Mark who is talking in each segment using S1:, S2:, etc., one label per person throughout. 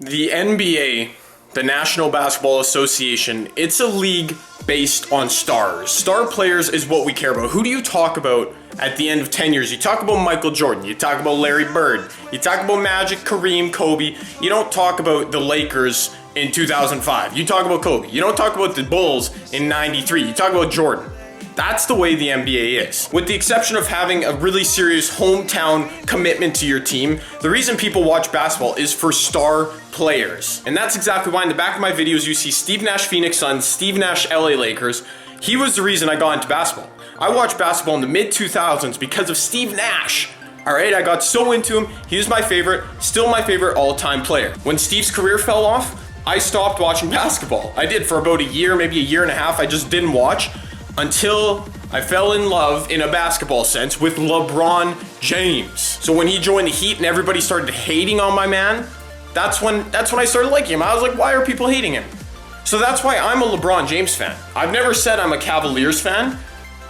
S1: The NBA, the National Basketball Association, it's a league based on stars. Star players is what we care about. Who do you talk about at the end of 10 years? You talk about Michael Jordan, you talk about Larry Bird, you talk about Magic, Kareem, Kobe. You don't talk about the Lakers in 2005. You talk about Kobe. You don't talk about the Bulls in 93. You talk about Jordan. That's the way the NBA is. With the exception of having a really serious hometown commitment to your team, the reason people watch basketball is for star players. And that's exactly why in the back of my videos you see Steve Nash Phoenix Suns, Steve Nash LA Lakers. He was the reason I got into basketball. I watched basketball in the mid-2000s because of Steve Nash. Alright, I got so into him. He was my favorite, still my favorite all-time player. When Steve's career fell off, I stopped watching basketball. I did for about a year, maybe a year and a half. I just didn't watch until I fell in love, in a basketball sense, with LeBron James. So when he joined the Heat and everybody started hating on my man, that's when I started liking him. I was like, why are people hating him? So that's why I'm a LeBron James fan. I've never said I'm a Cavaliers fan.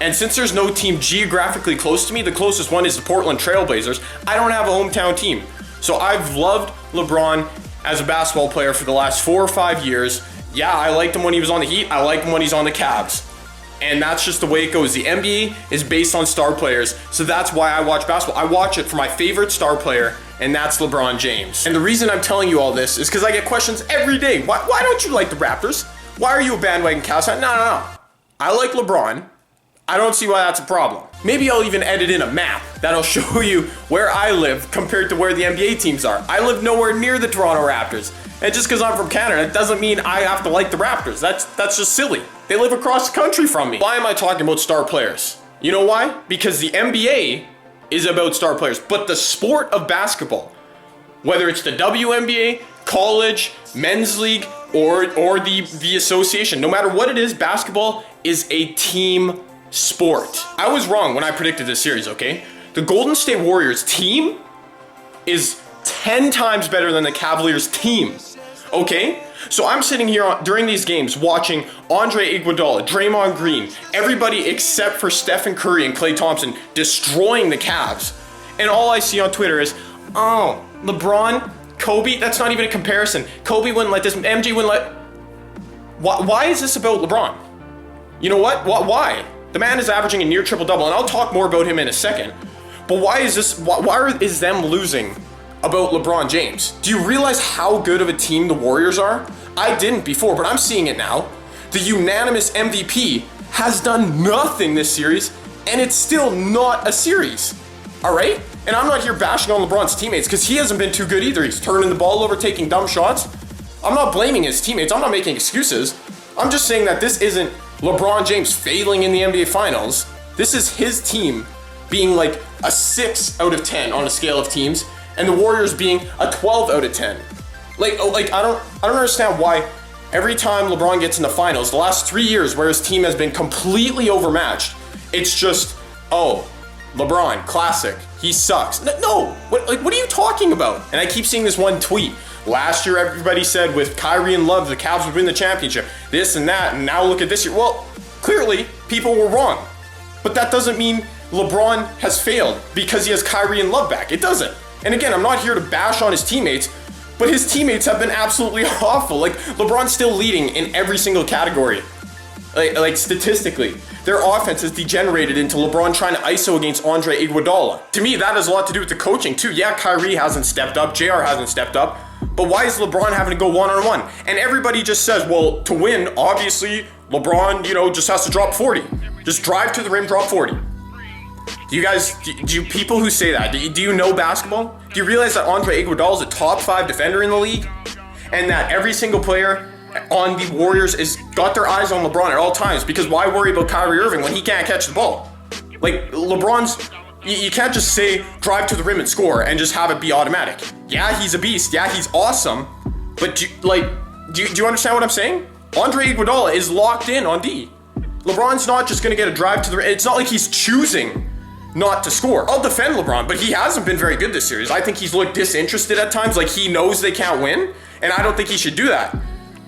S1: And since there's no team geographically close to me, the closest one is the Portland Trailblazers, I don't have a hometown team. So I've loved LeBron as a basketball player for the last 4 or 5 years. Yeah, I liked him when he was on the Heat. I like him when he's on the Cavs. And that's just the way it goes. The NBA is based on star players, so that's why I watch basketball. I watch it for my favorite star player, and that's LeBron James. And the reason I'm telling you all this is because I get questions every day. Why don't you like the Raptors? Why are you a bandwagon Cavs fan? No. I like LeBron. I don't see why that's a problem. Maybe I'll even edit in a map that'll show you where I live compared to where the NBA teams are. I live nowhere near the Toronto Raptors. And just because I'm from Canada, it doesn't mean I have to like the Raptors. That's just silly. They live across the country from me. Why am I talking about star players? You know why? Because the NBA is about star players, but the sport of basketball, whether it's the WNBA, college, men's league, or the association, no matter what it is, basketball is a team sport. I was wrong when I predicted this series, okay? The Golden State Warriors team is 10 times better than the Cavaliers team, okay? So I'm sitting here during these games watching Andre Iguodala, Draymond Green, everybody except for Stephen Curry and Klay Thompson destroying the Cavs. And all I see on Twitter is, oh, LeBron, Kobe, that's not even a comparison. Kobe wouldn't let this, MJ wouldn't let... Why is this about LeBron? You know what? Why? The man is averaging a near triple-double, and I'll talk more about him in a second. But why is them losing about LeBron James? Do you realize how good of a team the Warriors are? I didn't before, but I'm seeing it now. The unanimous MVP has done nothing this series, and it's still not a series. All right? And I'm not here bashing on LeBron's teammates because he hasn't been too good either. He's turning the ball over, taking dumb shots. I'm not blaming his teammates. I'm not making excuses. I'm just saying that this isn't LeBron James failing in the NBA Finals. This is his team being like a 6 out of 10 on a scale of teams, and the Warriors being a 12 out of 10. Like I don't understand why every time LeBron gets in the finals, the last 3 years where his team has been completely overmatched, it's just, oh, LeBron, classic, he sucks. No, what are you talking about? And I keep seeing this one tweet. Last year, everybody said with Kyrie and Love, the Cavs would win the championship, this and that, and now look at this year. Well, clearly, people were wrong. But that doesn't mean LeBron has failed because he has Kyrie and Love back. It doesn't. And again, I'm not here to bash on his teammates, but his teammates have been absolutely awful. Like, LeBron's still leading in every single category. Like statistically, their offense has degenerated into LeBron trying to ISO against Andre Iguodala. To me, that has a lot to do with the coaching too. Yeah, Kyrie hasn't stepped up, JR hasn't stepped up, but why is LeBron having to go one-on-one? And everybody just says, well, to win, obviously, LeBron, just has to drop 40. Just drive to the rim, drop 40. Do you people who say that, do you know basketball? Do you realize that Andre Iguodala is a top 5 defender in the league? And that every single player on the Warriors is got their eyes on LeBron at all times, because why worry about Kyrie Irving when he can't catch the ball? Like, LeBron's, you can't just say drive to the rim and score and just have it be automatic. Yeah, he's a beast. Yeah, he's awesome. But do you understand what I'm saying? Andre Iguodala is locked in on D. LeBron's not just going to get a drive to the rim. It's not like he's choosing not to score. I'll defend LeBron, but he hasn't been very good this series. I think he's looked disinterested at times, like he knows they can't win, and I don't think he should do that.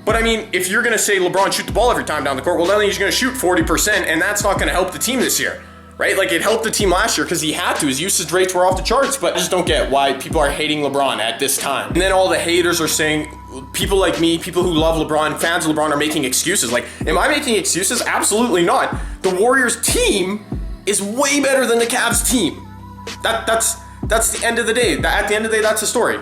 S1: But I mean, if you're going to say LeBron shoot the ball every time down the court, well then he's going to shoot 40%, and that's not going to help the team this year. right? Like, it helped the team last year because he had to. His usage rates were off the charts, but I just don't get why people are hating LeBron at this time. And then all the haters are saying, people like me, people who love LeBron, fans of LeBron, are making excuses. Like, am I making excuses? Absolutely not. The Warriors team is way better than the Cavs team. That's the end of the day. At the end of the day, that's the story.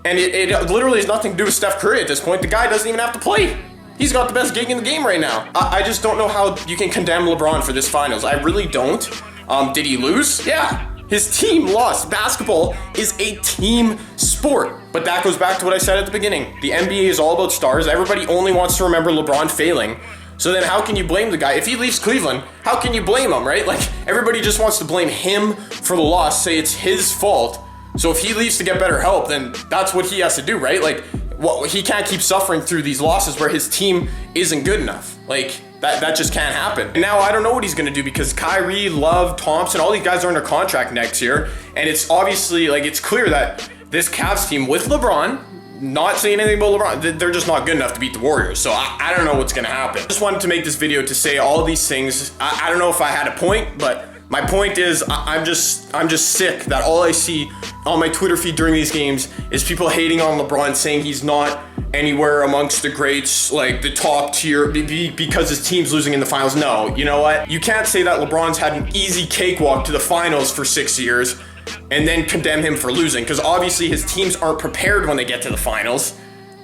S1: And it literally has nothing to do with Steph Curry at this point. The guy doesn't even have to play. He's got the best gig in the game right now. I just don't know how you can condemn LeBron for this finals. I really don't. Did he lose? Yeah. His team lost. Basketball is a team sport. But that goes back to what I said at the beginning. The NBA is all about stars. Everybody only wants to remember LeBron failing. So then how can you blame the guy? If he leaves Cleveland, how can you blame him, right? Like, everybody just wants to blame him for the loss, say it's his fault. So if he leaves to get better help, then that's what he has to do, right? Like, he can't keep suffering through these losses where his team isn't good enough. Like, that just can't happen. And now I don't know what he's gonna do because Kyrie, Love, Thompson, all these guys are under contract next year. And it's obviously, like, it's clear that this Cavs team with LeBron, not saying anything about LeBron, they're just not good enough to beat the Warriors. So I don't know what's gonna happen. I just wanted to make this video to say all these things. I don't know if I had a point, but my point is I'm just sick that all I see on my Twitter feed during these games is people hating on LeBron, saying he's not anywhere amongst the greats, like the top tier, because his team's losing in the finals. No, you know what? You can't say that LeBron's had an easy cakewalk to the finals for 6 years and then condemn him for losing, because obviously his teams aren't prepared when they get to the finals.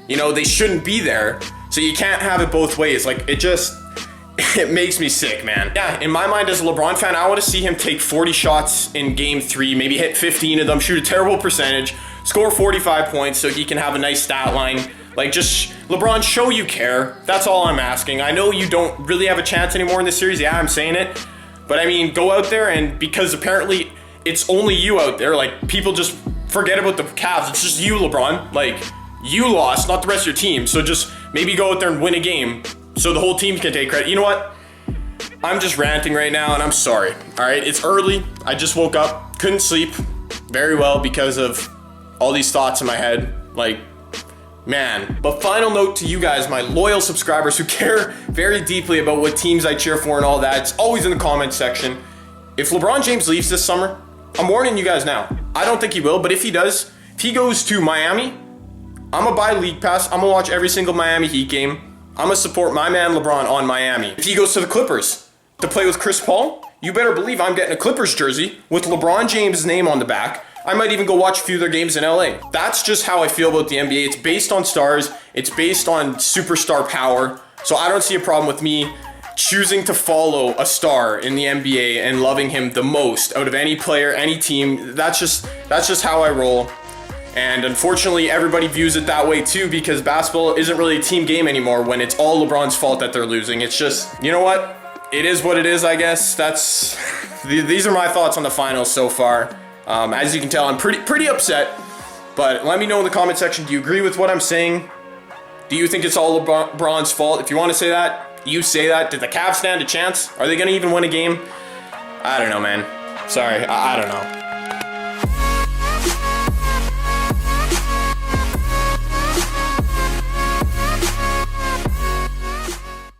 S1: You know, they shouldn't be there. So you can't have it both ways. Like, it makes me sick, man. Yeah, in my mind as a LeBron fan, I want to see him take 40 shots in game 3, maybe hit 15 of them, shoot a terrible percentage, score 45 points so he can have a nice stat line. Like, just, LeBron, show you care. That's all I'm asking. I know you don't really have a chance anymore in this series. Yeah, I'm saying it. But I mean, go out there, and because apparently it's only you out there, like, people just forget about the Cavs. It's just you, LeBron. Like, you lost, not the rest of your team. So just maybe go out there and win a game so the whole team can take credit. You know what? I'm just ranting right now, and I'm sorry. All right, it's early. I just woke up, couldn't sleep very well because of all these thoughts in my head. Like, man. But final note to you guys, my loyal subscribers who care very deeply about what teams I cheer for and all that, it's always in the comments section. If LeBron James leaves this summer, I'm warning you guys now. I don't think he will, but if he does, if he goes to Miami, I'm gonna buy League Pass. I'm gonna watch every single Miami Heat game. I'm gonna support my man LeBron on Miami. If he goes to the Clippers to play with Chris Paul, you better believe I'm getting a Clippers jersey with LeBron James' name on the back. I might even go watch a few of their games in LA. That's just how I feel about the NBA. It's based on stars. It's based on superstar power. So I don't see a problem with me choosing to follow a star in the NBA and loving him the most out of any player, any team. That's just how I roll. And unfortunately, everybody views it that way too, because basketball isn't really a team game anymore when it's all LeBron's fault that they're losing. It's just, you know what? It is what it is, I guess. These are my thoughts on the finals so far. As you can tell, I'm pretty upset. But let me know in the comment section, do you agree with what I'm saying? Do you think it's all LeBron's fault? If you want to say that, you say that. Did the Cavs stand a chance? Are they going to even win a game? I don't know, man. Sorry, I don't know.